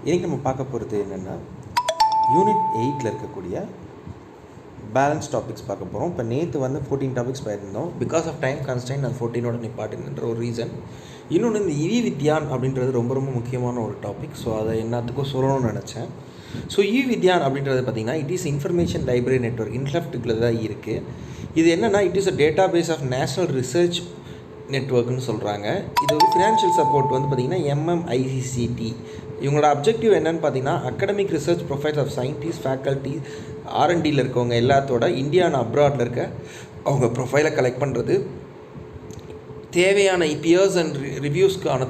இன்றைக்கி நம்ம பார்க்க போகிறது என்னென்னா யூனிட் 8ல் இருக்கக்கூடிய பேலன்ஸ் டாபிக்ஸ் பார்க்க போகிறோம். இப்போ நேற்று 14 டாபிக்ஸ் போயிருந்தோம். பிகாஸ் ஆஃப் டைம் கன்ஸ்டைன் நான் 14ஓட நிப்பாட்டின்ற ஒரு ரீசன். இன்னொன்று இந்த வித்யான் அப்படின்றது ரொம்ப ரொம்ப முக்கியமான ஒரு டாபிக். ஸோ அதை எல்லாத்துக்கும் சொல்லணும்னு நினச்சேன். ஸோ வித்யான் அப்படின்றது பார்த்திங்கன்னா it is information library network இன்ஃப்ராஸ்ட்ரக்சரில் தான் இருக்குது. இது என்னென்னா it is a database of national research நெட்வொர்க்னு சொல்கிறாங்க. இது ஒரு ஃபினான்ஷியல் சப்போர்ட் பார்த்திங்கன்னா MMICT. இவங்களோட அப்ஜெக்டிவ் என்னென்னு பார்த்தீங்கன்னா academic research profiles of scientist faculty R&Dயில் இருக்கவங்க எல்லாத்தோட இந்தியா அண்ட் அப்ராடில் இருக்க அவங்க ப்ரொஃபைலை கலெக்ட் பண்ணுறது, தேவையான பியர்ஸ் அண்ட் ரிவ்யூஸ்க்கான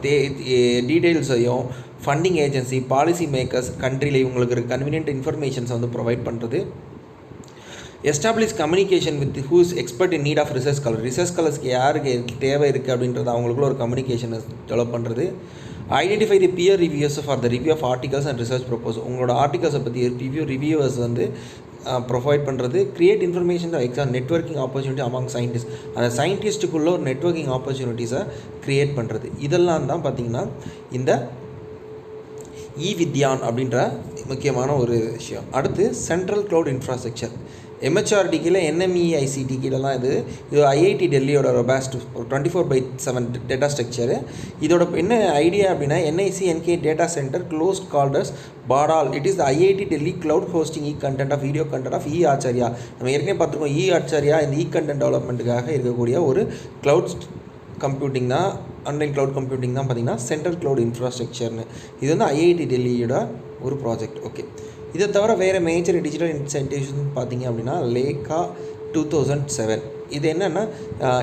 டீட்டெயில்ஸையும் ஃபண்டிங் ஏஜென்சி பாலிசி மேக்கர்ஸ் கண்ட்ரியில் இவங்களுக்கு கன்வீனியன்ட் இன்ஃபர்மேஷன்ஸை ப்ரொவைட் பண்ணுறது, establish communication with who is expert in need of research ஸ்காலர்ஸ்க்கு யாருக்கு தேவை இருக்குது அப்படின்றது அவங்களுக்குள்ள ஒரு கம்யூனிகேஷனை டெவலப் பண்ணுறது, identify the peer reviews for the review of articles and research propose உங்களோட ஆர்டிகல்ஸை பற்றி ரிவ்யூவர்ஸ் ப்ரொவைட் பண்ணுறது, create information networking opportunity among scientist அந்த சயின்டிஸ்ட்டுக்குள்ளே ஒரு நெட்வொர்க்கிங் ஆப்பர்ச்சுனிட்டிஸை க்ரியேட் பண்ணுறது. இதெல்லாம் தான் பார்த்திங்கன்னா இந்த வித்யான் அப்படின்ற முக்கியமான ஒரு விஷயம். அடுத்து சென்ட்ரல் க்ளவுட் இன்ஃப்ராஸ்ட்ரக்சர் MHRD கீழே NMEICT கீழெல்லாம் இது IIT டெல்லியோட ரொபாஸ்ட் 24/7 டேட்டா ஸ்ட்ரக்சரு. இதோட என்ன ஐடியா அப்படின்னா NIC டேட்டா சென்டர் க்ளோஸ்ட் கால்டர்ஸ் பாடால் it is the IIT Delhi cloud hosting content of video content of Acharya. நம்ம ஏற்கனவே பார்த்துருக்கோம் ஆச்சாரியா இந்த கண்டென்ட் டெவலப்மெண்ட்டுக்காக இருக்கக்கூடிய ஒரு க்ளவுட் கம்ப்யூட்டிங் தான், ஆன்லைன் க்ளவுட் கம்ப்யூட்டிங் தான் பார்த்திங்கன்னா சென்ட்ரல் க்ளவுட் இன்ஃப்ராஸ்ட்ரக்சர்னு. இது IIT டெல்லியோட ஒரு ப்ராஜெக்ட். ஓகே, இதை தவிர வேறு மேஜர் டிஜிட்டல் இன்சென்டிவ்ஸ் பார்த்திங்க அப்படின்னா லேக்கா 2007. இது என்னென்னா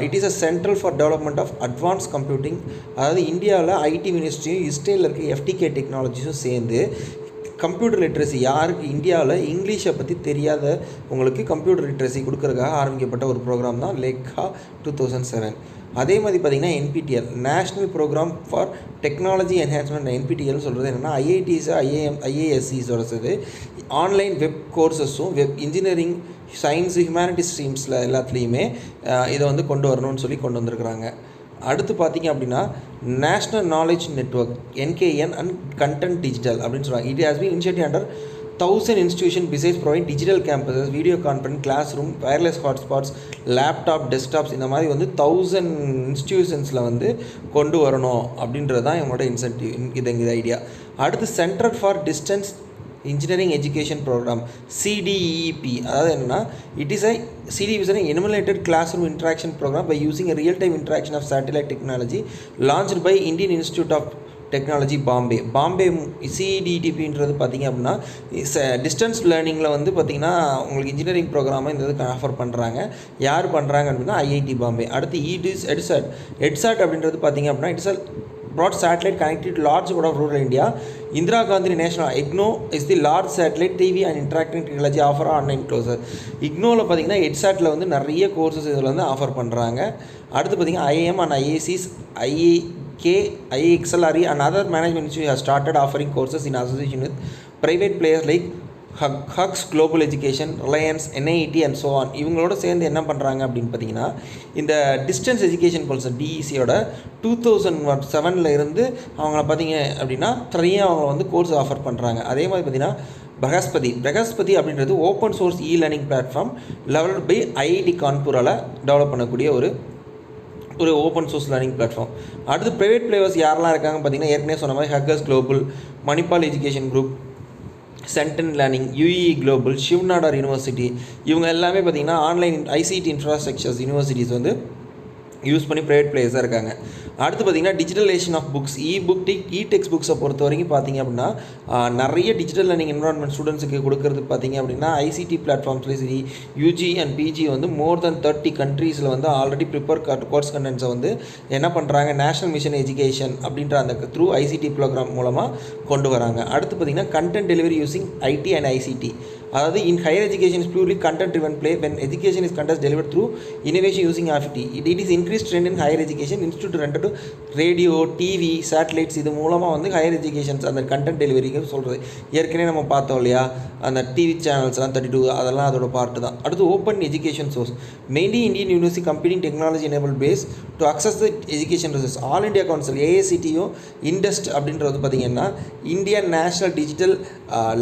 it is a central for development of advance computing. அதாவது இந்தியாவில் IT மினிஸ்ட்ரியும் இஸ்ரேலில் இருக்க FTK டெக்னாலஜிஸும் சேர்ந்து கம்ப்யூட்டர் லிட்ரஸி யாருக்கு இந்தியாவில் இங்கிலீஷை பற்றி தெரியாத உங்களுக்கு கம்ப்யூட்டர் லிட்ரஸி கொடுக்கறதுக்காக ஆரம்பிக்கப்பட்ட ஒரு ப்ரோக்ராம் தான் லேக்கா 2007. அதே மாதிரி பார்த்திங்கன்னா NPTEL national programme for technology enhancement. NPTEL சொல்கிறது என்னென்னா IITs IISCஸோட ஆன்லைன் வெப் கோர்சஸும் வெப் இன்ஜினியரிங் சயின்ஸ் ஹியூமனிட்டிஸ் ஸ்ட்ரீம்ஸில் எல்லாத்துலேயுமே இதை கொண்டு வரணும்னு கொண்டு வந்திருக்கிறாங்க. அடுத்து பார்த்திங்க அப்படின்னா national knowledge network NKN and content digital அப்படின்னு சொல்கிறாங்க. It has been initiative under 1000 institutions besides providing digital campuses, video conference, classroom, wireless hotspots, laptop, desktops இந்த மாதிரி 1000 இன்ஸ்டிடியூஷன்ஸில் கொண்டு வரணும் அப்படின்றது தான் இவங்களோட இன்சென்டிவ். இது ஐடியா. அடுத்து centre for distance engineering education programme CDEP. அதாவது என்னென்னா it is CDEP is an emulated classroom interaction program by using a real-time interaction of satellite technology launched by Indian Institute of technology Bombay CDTPன்றது பார்த்திங்க அப்படின்னா distance லேர்னிங்கில் பார்த்திங்கன்னா உங்களுக்கு engineering ப்ரோக்ராமை இந்த இதுக்கு ஆஃபர் பண்ணுறாங்க. யார் பண்ணுறாங்க அப்படின்னா IIT பாம்பே. அடுத்து EDSAT அப்படின்றது பார்த்திங்க அப்படின்னா it's a broad satellite connected large part of rural India. Indira Gandhi national IGNO is the large satellite TV and interacting technology offer online courses. IGNOவில் பார்த்திங்கன்னா EDSATல நிறைய கோர்சஸ் இதில் ஆஃபர் பண்ணுறாங்க. அடுத்து பார்த்திங்கன்னா IIM and IICs IXLRE and other management institutes have started offering courses in association with private players like Hugs Global Education, Reliance, NIT and so on. இவங்களோட சேர்ந்து என்ன பண்ணுறாங்க அப்படின்னு பார்த்தீங்கன்னா இந்த டிஸ்டன்ஸ் எஜுகேஷன் பாலிசி DECயோட 2007 இருந்து அவங்கள பார்த்தீங்க அப்படின்னா நிறைய அவங்க கோர்ஸ் ஆஃபர் பண்ணுறாங்க. அதே மாதிரி பார்த்தீங்கன்னா பிரகஸ்பதி அப்படின்றது open source learning platform levelled by IIT கான்பூரால் டெவலப் பண்ணக்கூடிய ஒரு ஓப்பன் சோர்ஸ் லேர்னிங் பிளாட்ஃபார்ம். அடுத்து ப்ரைவேட் பிளேயர்ஸ் யாரெல்லாம் இருக்காங்க பார்த்தீங்கன்னா ஏற்கனவே சொன்ன மாதிரி ஹக்கர்ஸ் global, Manipal education group, Centum learning, UE global, Shiv Nadar university இவங்க எல்லாமே பார்த்திங்கன்னா online ICT infrastructures universities use பண்ணி ப்ரைவேட் பிளேயர்ஸாக இருக்காங்க. அடுத்து பார்த்திங்கன்னா டிஜிட்டலைசேஷன் ஆஃப் புக்ஸ் டெக்ஸ்ட் புக்ஸை பொறுத்த வரைக்கும் பார்த்திங்க அப்படின்னா நிறைய டிஜிட்டல் லேர்னிங் என்வரான்மெண்ட் ஸ்டூடெண்ட்ஸுக்கு கொடுக்குறது பார்த்திங்க அப்படின்னா ICT பிளாட்ஃபார்ம்ஸ்லேயும் சரி UG and PG more than 30 கண்ட்ரீஸில் ஆல்ரெடி ப்ரிப்பேர் கோர்ஸ் கண்டென்ட்ஸை என்ன பண்ணுறாங்க நேஷனல் மிஷன் எஜுகேஷன் அப்படின்ற அந்த த்ரூ ICT ப்ரோக்ராம் மூலமாக கொண்டு வராங்க. அடுத்து பார்த்திங்கன்னா content delivery using IT and ICT அதாவது in higher education is purely content driven play when education is content delivered through innovation using ஆஃபிட்டி it is increase trend in higher education institute rented to radio TV satellites இது மூலமாக வந்து higher educations அந்த content டெலிவரிக்கு சொல்கிறது. ஏற்கனவே நம்ம பார்த்தோம் இல்லையா அந்த டிவி சேனல்ஸ்லாம் 32 அதெல்லாம் அதோட பார்ட்டு தான். அடுத்து open education source mainly Indian university computing technology enable base to access the education resource. All India council ஏஐசிடியும் இண்டஸ்ட் அப்படின்றது பார்த்திங்கன்னா Indian national digital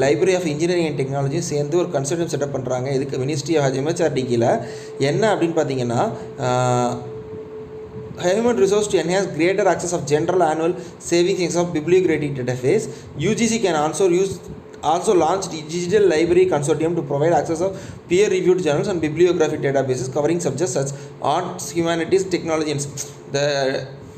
library of engineering and டெக்னாலஜியும் சேர்ந்து ஒரு கன்சர்டியம் செட்டப் பண்ணுறாங்க. இதுக்கு மினிஸ்ட்ரி ஆஃப் எம்ஹெச்ஆர்டி கீழே என்ன அப்படின்னு பார்த்தீங்கன்னா human resource to enhance greater access of general annual savings of bibliographic database. UGC can also launch digital library consortium to provide access of peer reviewed journals and bibliographic databases covering subjects such arts, humanities, technology and the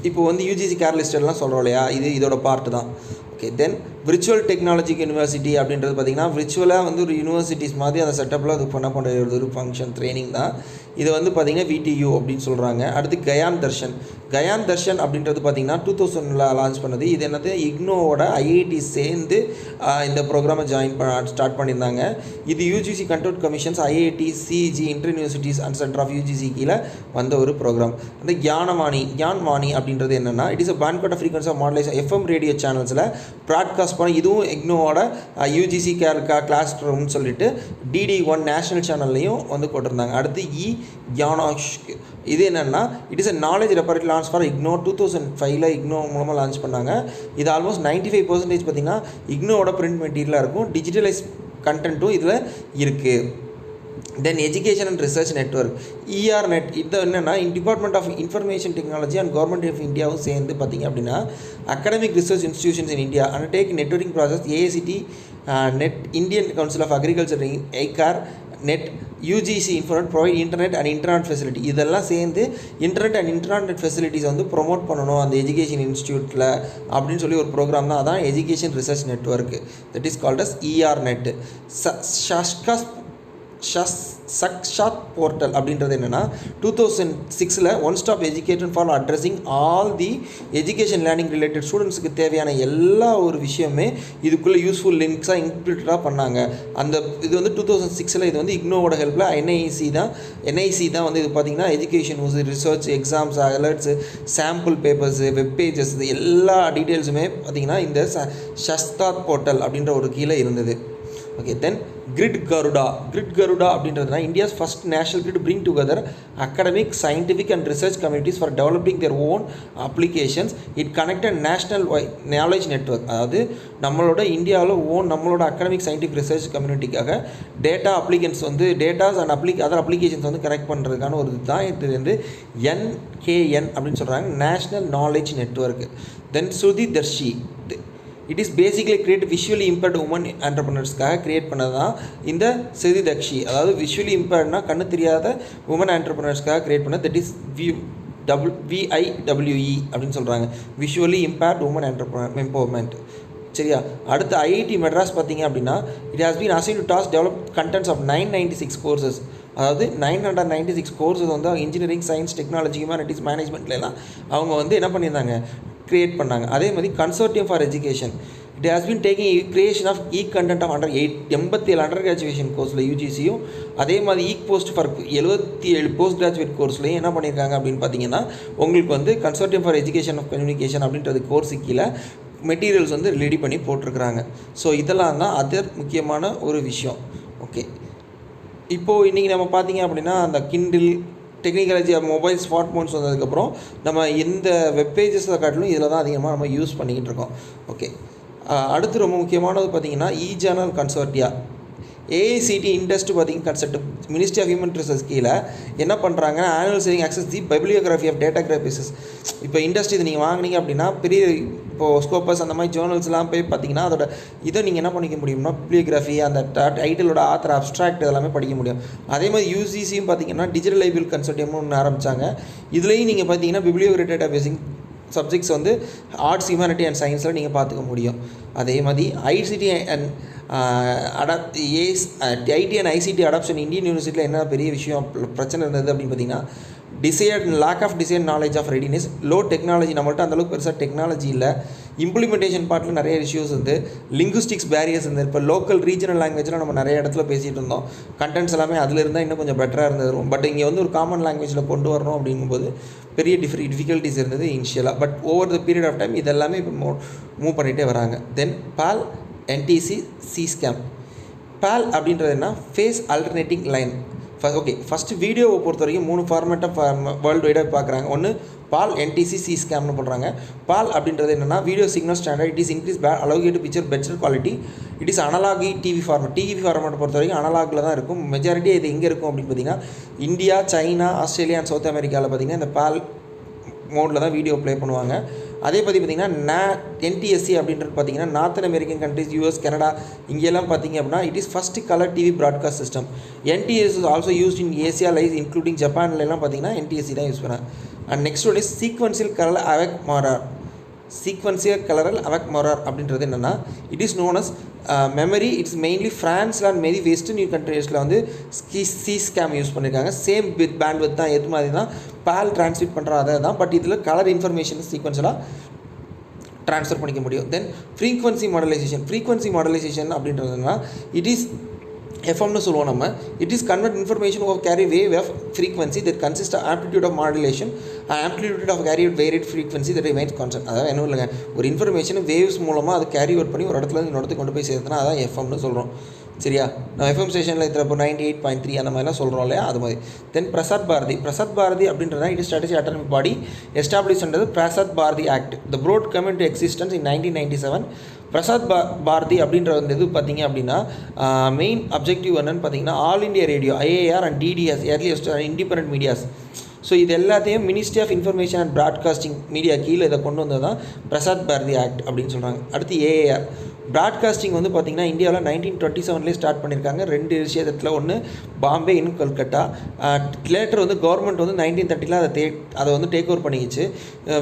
இப்போ வந்து UGC care லிஸ்டெல்லாம் சொல்கிறோம் இல்லையா, இதோட part தான். Okay, தென் virtual technology university அப்படின்றது பார்த்திங்கன்னா விர்ச்சுவலாக வந்து ஒரு யூனிவர்சிட்டிஸ் மாதிரி அந்த செட்டப்பில் அது பண்ண பண்ணுற ஒரு ஃபங்க்ஷன் ட்ரைனிங் தான். இது வந்து பார்த்திங்கன்னா VTU அப்படின்னு சொல்கிறாங்க. அடுத்து கயான் தர்ஷன் அப்படின்றது பார்த்திங்கன்னா 2000 லான்ச் பண்ணது. இது என்னது இக்னோவோட IIT சேர்ந்து இந்த ப்ரோக்ராமை ஸ்டார்ட் பண்ணியிருந்தாங்க. இது UGC control commissions IIT CG inter universities and centre of UGC கீழே வந்த ஒரு ப்ரோக்ராம். அந்த கியான்வாணி அப்படின்றது என்னென்னா இட் இஸ் அ பேண்ட்கோட் ஃப்ரீக்வன்சி ஆஃப் மாடலைஸ் FM ரேடியோ சேனல்ஸில் ப்ராட்காஸ்ட் பண்ண இதுவும் இக்னோவோட UGC கிளாஸ் ரூம்னு சொல்லிட்டு DD1 நேஷனல் சேனல்லையும் வந்து போட்டிருந்தாங்க. அடுத்து கியானாஷ்க் இது என்னென்னா இட் இஸ் அ நாலேஜ் ரெப்பரேட் லான்ச் ஃபார் இக்னோ 2005 இக்னோ மூலமாக லான்ச் பண்ணாங்க. இது ஆல்மோஸ்ட் 95% பார்த்திங்கன்னா இக்னோவோட பிரிண்ட் மெட்டீரியலாக இருக்கும். டிஜிட்டலைஸ் கண்டென்ட்டும் இதில் இருக்குது. Then education and research network ERNet இது என்னென்னா department of information technology and government of இந்தியாவும் சேர்ந்து பார்த்திங்க அப்படின்னா academic research institutions in India undertake networking process AICT net Indian council of agriculture ICAR net UGC இன்ஃபர்மேட் provide internet and internet facility இதெல்லாம் சேர்ந்து internet and internet facilities வந்து promote பண்ணணும் அந்த எஜுகேஷன் இன்ஸ்டியூட்டில் அப்படின்னு சொல்லி ஒரு ப்ரோக்ராம் தான். அதான் education research network. That is called as ERNet. Sakshat portal அப்படின்றது என்னென்னா 2006 one stop education for addressing all the education learning related ஸ்டூடெண்ட்ஸுக்கு தேவையான எல்லா ஒரு விஷயமே இதுக்குள்ளே யூஸ்ஃபுல் லிங்க்ஸாக இன்க்ளூட்டடாக பண்ணாங்க. அந்த இது வந்து 2006 இது வந்து இக்னோவோட ஹெல்ப்பில் NIC தான் வந்து இது பார்த்திங்கன்னா education research exams alerts sample papers web pages எல்லா டீட்டெயில்ஸுமே பார்த்திங்கன்னா இந்த சக்ஷாத் போர்ட்டல் அப்படின்ற ஒரு கீழே இருந்தது. ஓகே, தென் கிரிட் கருடா அப்படின்றதுனா India's first national grid bring together academic scientific and research communities for developing their own applications. It connected national knowledge network. அதாவது நம்மளோட இந்தியாவில் நம்மளோட அகாடமிக் சயின்டிஃபிக் ரிசர்ச் கம்யூனிட்டிக்காக டேட்டா அப்ளிகன்ஸ் வந்து டேட்டாஸ் அண்ட் அதர் அப்ளிகேஷன்ஸ் வந்து connect பண்ணுறதுக்கான ஒரு இதுதான் இது வந்து NKN அப்படின்னு சொல்கிறாங்க, national knowledge network. Then Sudhidarshi it is basically create visually impaired women ஆண்டர்ப்ரனர்ஸ்க்காக கிரியேட் பண்ணது தான் இந்த சுதிதர்ஷி. அதாவது விஷுவலி இம்பேர்ட்னா கண்ணு தெரியாத உமன் ஆண்டர்ப்ரனர்ஸ்க்காக கிரியேட் பண்ணது. தட் இஸ் VIWE அப்படின்னு சொல்கிறாங்க, விஷுவலி இம்பேர்ட் உமன் எம்பவர்மெண்ட். சரியா? அடுத்து IIT மெட்ராஸ் பார்த்திங்க அப்படின்னா it has been assign to task develop contents of 996 courses. அதாவது 996 கோர்சஸ் வந்து இன்ஜினியரிங் சயின்ஸ் டெக்னாலஜி ஹியூமனிட்டிஸ் மேனேஜ்மெண்ட்லாம் அவங்க வந்து என்ன பண்ணியிருந்தாங்க கிரியேட் பண்ணாங்க. அதே மாதிரி consortium for education it has been taking creation of content of 87 under graduation கோர்ஸில் UGCயும் அதே மாதிரி போஸ்ட் ஃபார் 77 போஸ்ட் கிராஜுவேட் கோர்ஸ்லையும் என்ன பண்ணியிருக்காங்க அப்படின்னு பார்த்தீங்கன்னா உங்களுக்கு வந்து consortium for education of communication அப்படின்றது கோர்ஸு கீழே மெட்டீரியல்ஸ் வந்து ரெடி பண்ணி போட்டிருக்கிறாங்க. ஸோ இதெல்லாம் தான் அதர் முக்கியமான ஒரு விஷயம். ஓகே, இப்போது இன்றைக்கி நம்ம பார்த்திங்க அப்படின்னா அந்த கிண்டில் டெக்னிக்காலஜி மொபைல் ஸ்மார்ட் ஃபோன்ஸ் வந்ததுக்கப்புறம் நம்ம இந்த வெப்பேஜஸை காட்டிலும் இதில் தான் அதிகமாக நம்ம யூஸ் பண்ணிக்கிட்டு இருக்கோம். ஓகே, அடுத்து ரொம்ப முக்கியமானது பார்த்திங்கன்னா ஜேர்னல் கன்சோர்டியா AICT இண்டஸ்ட் பார்த்திங்க concept ministry of human resource கீழே என்ன பண்ணுறாங்கன்னா annual saving access the bibliography of data graphics. இப்போ இண்டஸ்ட்ரி இது நீங்கள் வாங்கினீங்க அப்படின்னா பெரிய இப்போது ஸ்கோப்பஸ் அந்த மாதிரி ஜேர்னல்ஸ்லாம் போய் பார்த்திங்கன்னா அதோட இதை நீங்கள் என்ன பண்ணிக்க முடியும்னா பிப்ளியோகிராஃபி அந்த டைட்டிலோட ஆத்தர் அப்ஸ்ட்ராக்ட் இதெல்லாமே படிக்க முடியும். அதே மாதிரி UGCயும் பார்த்திங்கன்னா டிஜிட்டல் லைப்ரரி கன்சோர்டியம்னு ஒன்று ஆரம்பித்தாங்க. இதுலேயும் நீங்கள் பார்த்தீங்கன்னா பிப்ளியோகிராஃபி டேட்டா பேசிங் சப்ஜெக்ட்ஸ் வந்து ஆர்ட்ஸ் ஹியூமனிட்டி அண்ட் சயின்ஸில் நீங்கள் பார்த்துக்க முடியும். அதே மாதிரி ICT and IT and ICT adoption Indian யூனிவர்சிட்டியில் என்ன பெரிய விஷயம் பிரச்சனை இருந்தது அப்படின்னு பார்த்தீங்கன்னா desired lack of desired knowledge of readiness, low technology, நம்மள்ட்ட அந்தளவுக்கு பெருசாக டெக்னாலஜி இல்லை, இம்ப்ளிமெண்டேஷன் பார்ட்டில் நிறைய இஷ்யூஸ் வந்து, லிங்குஸ்டிக்ஸ் பேரியர்ஸ் இருந்து, இப்போ லோக்கல் ரீஜனல் லாங்குவேஜில் நம்ம நிறைய இடத்துல பேசிகிட்டு இருந்தோம், கண்டென்ட்ஸ் எல்லாமே அதில் இருந்தால் இன்னும் கொஞ்சம் பெட்டராக இருந்தது. பட் இங்கே வந்து ஒரு காமன் லாங்குவேஜில் கொண்டு வரணும் அப்படிங்கும்போது பெரிய டிஃபிகல்ட்டிஸ் இருந்தது இனிஷியலாக. But over the period of time இதெல்லாமே இப்போ மூவ் பண்ணிகிட்டே வராங்க. தென் பால் என்டிசி சிஸ்கேம். பால் அப்படின்றது என்ன, phase alternating line. Okay, first வீடியோவை பொறுத்த வரைக்கும் 3 ஃபார்மேட்டாக வேர்ல்டு வைடாக பார்க்குறாங்க. ஒன்று பால் என்டிசி சி ஸ்கேம்னு பண்ணுறாங்க. பால் அப்படின்றது என்னென்னா, video signal standard, it is increase allocate picture better quality, it is analogue TV format. TV ஃபார்மேட்டை பொறுத்த வரைக்கும் அனலாகில் தான் இருக்கும். மெஜாரிட்டி இது எங்கே இருக்கும் அப்படின்னு பார்த்தீங்கன்னா, India, China, Australia and south அமெரிக்காவில் பார்த்திங்கன்னா இந்த பால் மோடில் தான் வீடியோ ப்ளே பண்ணுவாங்க. அதே பற்றி பார்த்திங்கன்னா என்டிஎஸ்சி அப்படின்றது பார்த்திங்கன்னா northern American countries, US, Canada, இங்கெல்லாம் பார்த்திங்க அப்படின்னா it is first colour TV broadcast system. NTS is also used in Asia lies including ஜப்பான்லாம் பார்த்திங்கன்னா என்டிஎஸ்சி தான் யூஸ் பண்ணாங்க. And next one is sequential colour அவெக் மாரார். சீக்வன்சியல் கலரல் அவெக் மாரார் அப்படின்றது என்னென்னா, it is known as memory. It's mainly ஃப்ரான்ஸில் அண்ட் மேபி வெஸ்டர்ன் கண்ட்ரீஸில் வந்து சி ஸ்கேம் யூஸ் பண்ணியிருக்காங்க. சேம் வித் பேண்ட் தான், எது மாதிரி தான் பால் ட்ரான்ஸ்மிட் பண்ணுற அதை தான். பட் இதில் கலர் இன்ஃபர்மேஷன் சீக்வன்ஸெல்லாம் ட்ரான்ஸ்ஃபர் பண்ணிக்க முடியும். Then frequency modulation. Frequency modulation அப்படின்றதுனா இட் இஸ் எஃப்எம்னு சொல்லுவோம் நம்ம. It is convert information of carrier wave of frequency that consist of amplitude of modulation amplitude of carrier varied frequency that remains constant. அதாவது என்ன இல்லைங்க, ஒரு இன்ஃபர்மேஷன் வேவ்ஸ் மூலமாக அது கேரி அவுட் பண்ணி ஒரு இடத்துல இன்னொரு இடத்துக்கு கொண்டு போய் சேர்த்துனா அதான் எஃப்எம்னு சொல்கிறோம். சரியா, நம்ம எஃப்எம் ஸ்டேஷனில் இதில் இப்போ 98.3 அந்த மாதிரிலாம் சொல்கிறோம் இல்லையா, அது மாதிரி. தென் பிரசாத் பாரதி. பிரசாத் பாரதி அப்படின்றத it is strategy autonomy body establish பண்ணுறது Prasar Bharati act. The board come into existence in 1997. Prasar Bharati அப்படின்ற வந்து இது பார்த்திங்க அப்படின்னா மெயின் அப்ஜெக்டிவ் என்னன்னு பார்த்தீங்கன்னா, all India radio AIR and DDs earliest independent medias. So இது எல்லாத்தையும் ministry of information and broadcasting media கீழே இதை கொண்டு வந்தது தான் பிரசாத் பாரதி ஆக்ட் அப்படின்னு சொல்கிறாங்க. அடுத்து ஏஏஆர். ப்ராட்காஸ்டிங் வந்து பார்த்திங்கன்னா இந்தியாவில் 1927 ஸ்டார்ட் பண்ணியிருக்காங்க. 2 விஷயத்தில், ஒன்று பாம்பே, இன்னும் கல்கட்டா. லேட்டர் வந்து கவர்மெண்ட் வந்து 1930 அதை வந்து டேக் ஓவர் பண்ணிக்கிச்சு.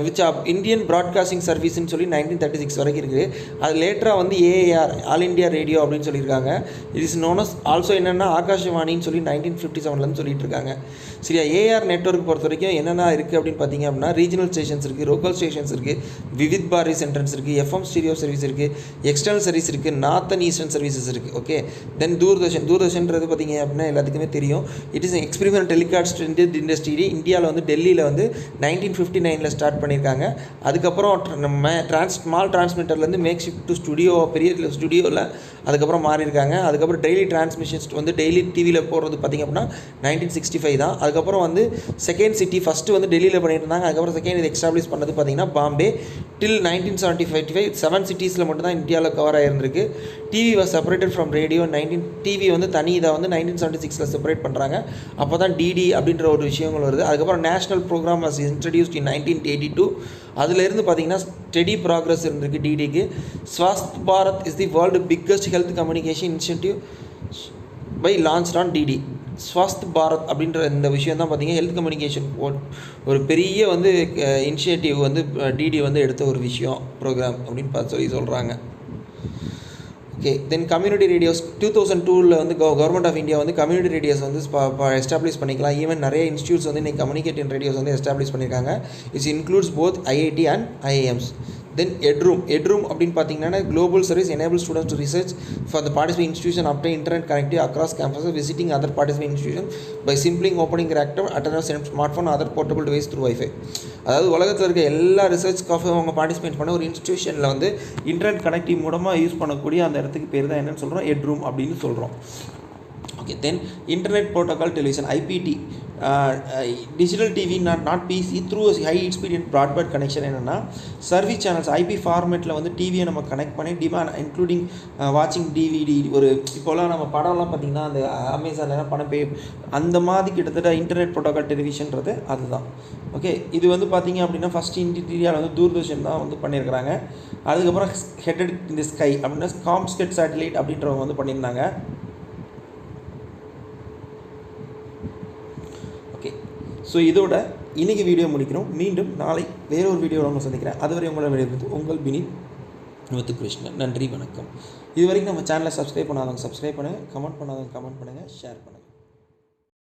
விச் இந்தியன் ப்ராட்காஸ்டிங் சர்வீஸ்ன்னு சொல்லி 1936 வரைக்கும் இருக்குது. அது லேட்டராக வந்து ஏஏஆர் ஆல் இண்டியா ரேடியோ அப்படின்னு சொல்லியிருக்காங்க. It is known as also என்னென்னா ஆகாஷவாணின்னு சொல்லி 1957 சொல்லிட்டு இருக்காங்க. சரியா, ஏஆர் நெட்வொர்க் பொறுத்த வரைக்கும் என்னென்ன இருக்குது அப்படின்னு பார்த்தீங்க அப்படின்னா, ரீஜனல் ஸ்டேஷன்ஸ் இருக்குது, லோக்கல் ஸ்டேஷன்ஸ் இருக்குது, விவித் பாரதி சென்டர்ஸ் இருக்குது, எஃப்எம் ஸ்டீரியோ சர்வீஸ் இருக்குது, எக்ஸ்டர்னல் சர்வீஸ் இருக்குது, நார்த் அண்ட் ஈஸ்டர்ன் சர்வீசஸ் இருக்குது. ஓகே, தென் தூர்தர்ஷன்றது பார்த்திங்க அப்படின்னா எல்லாத்துக்குமே தெரியும். It is experiment telecast industry. இந்தியாவில் வந்து டெல்லியில் வந்து 1959 ஸ்டார்ட் பண்ணியிருக்காங்க. அதுக்கப்புறம் நம்ம ஸ்மால் டிரான்ஸ்மிட்டர்லேருந்து மேக் ஷிஃப்ட் டு ஸ்டுடியோ, பெரிய ஸ்டுடியோவில் அதுக்கப்புறம் மாறியிருக்காங்க. அதுக்கப்புறம் டெய்லி டிரான்ஸ்மிஷன்ஸ் வந்து டெய்லி டிவியில் போடுறது பார்த்திங்க அப்படின்னா 1965 தான். அதுக்கப்புறம் வந்து செகண்ட் சிட்டி ஃபஸ்ட்டு வந்து டெல்லியில் பண்ணிட்டு இருந்தாங்க. அதுக்கப்புறம் செகண்ட் இது எஸ்டாப்ளிஷ் பண்ணது பார்த்திங்கன்னா பாம்பே. டில் 1975 7 சிட்டிஸில் மட்டும்தான் இந்தியாவில் கவர் ஆகிருந்திருக்கு. TV was separated from radio. TV வந்து தனி இதை வந்து 1976 செப்பரேட் பண்ணுறாங்க. அப்போ தான் டிடி அப்படின்ற ஒரு விஷயங்கள் வருது. அதுக்கப்புறம் national program was introduced in 1982. அதிலிருந்து பார்த்திங்கன்னா ஸ்டெடி ப்ராக்ரஸ் இருந்திருக்கு டிடிக்கு. Swasth Bharat is the world biggest health communication initiative by launch on DD. Swasth Bharat அப்படின்ற இந்த விஷயம் தான் பார்த்திங்கன்னா ஹெல்த் கம்யூனிகேஷன் ஒரு பெரிய வந்து இனிஷியேட்டிவ் வந்து டிடி வந்து எடுத்த ஒரு விஷயம் ப்ரோக்ராம் அப்படின்னு சொல்லி சொல்கிறாங்க. ஓகே, தென் கம்யூனிட்டி ரேடியோஸ் 2002 வந்து கவர்மெண்ட் ஆஃப் இந்தியா வந்து கம்யூனிட்டி ரேடியோஸ் வந்து எஸ்டாப்ளிஷ் பண்ணிக்கலாம். ஈவன் நிறைய இன்ஸ்டியூட்ஸ் வந்து இன்றைக்கி கம்யூனிகேட்டிவ் ரேடியோஸ் வந்து எஸ்டாப்ளிஷ் பண்ணியிருக்காங்க. It's includes both IIT and IAMs. Then eduroam அப்படின்னு பார்த்தீங்கன்னா global service enable students to research for the participate institution obtain internet connective across campuses visiting other participate institution by simply opening ரெக்டர் அட்டர்னஸ் smart phone other portable device through wifi. அதாவது உலகத்தில் இருக்க எல்லா ரிசர்ச்க்காக அவங்க participate பண்ண ஒரு இன்ஸ்டியூஷனில் வந்து இன்டர்நெட் கனெக்டிவ் மூலமாக யூஸ் பண்ணக்கூடிய அந்த இடத்துக்கு பேர் தான் என்னென்னு சொல்கிறோம், எட்ரூம் அப்படின்னு சொல்கிறோம். Okay, then internet protocol television IPTV digital TV not PC through high speed broadband connection. என்னென்னா சர்வீஸ் சேனல்ஸ் ஐபி ஃபார்மேட்டில் வந்து டிவியை நம்ம கனெக்ட் பண்ணி டிமாண்ட் இன்க்ளூடிங் வாட்சிங் டிவிடி. ஒரு இப்போலாம் நம்ம படம்லாம் பார்த்திங்கன்னா அந்த அமேசானில் படம் அந்த மாதிரி கிட்டத்தட்ட இன்டர்நெட் ப்ரோட்டோகால் டெலிவிஷன்றது அதுதான். ஓகே, இது வந்து பார்த்திங்க அப்படின்னா ஃபஸ்ட்டு இந்தியாவில் வந்து தூர்தர்ஷன் தான் வந்து பண்ணியிருக்கிறாங்க. அதுக்கப்புறம் ஹெட்டட் இந்த ஸ்கை அப்படின்னா காம்ஸ்கெட் சேட்டலைட் அப்படின்றவங்க வந்து பண்ணியிருந்தாங்க. ஓகே, ஸோ இதோட இன்றைக்கி வீடியோ முடிக்கிறோம். மீண்டும் நாளை வேறொரு வீடியோவில் உங்களை சந்திக்கிறேன். அதுவரை உங்களோட வீடியோ உங்கள் வினித் முத்துகிருஷ்ணன். நன்றி, வணக்கம். இது வரைக்கும் நம்ம சேனலை சப்ஸ்கிரைப் பண்ணாதவங்க சப்ஸ்கிரைப் பண்ணுங்கள், கமெண்ட் பண்ணாதவங்க கமெண்ட் பண்ணுங்கள், ஷேர் பண்ணுங்கள்.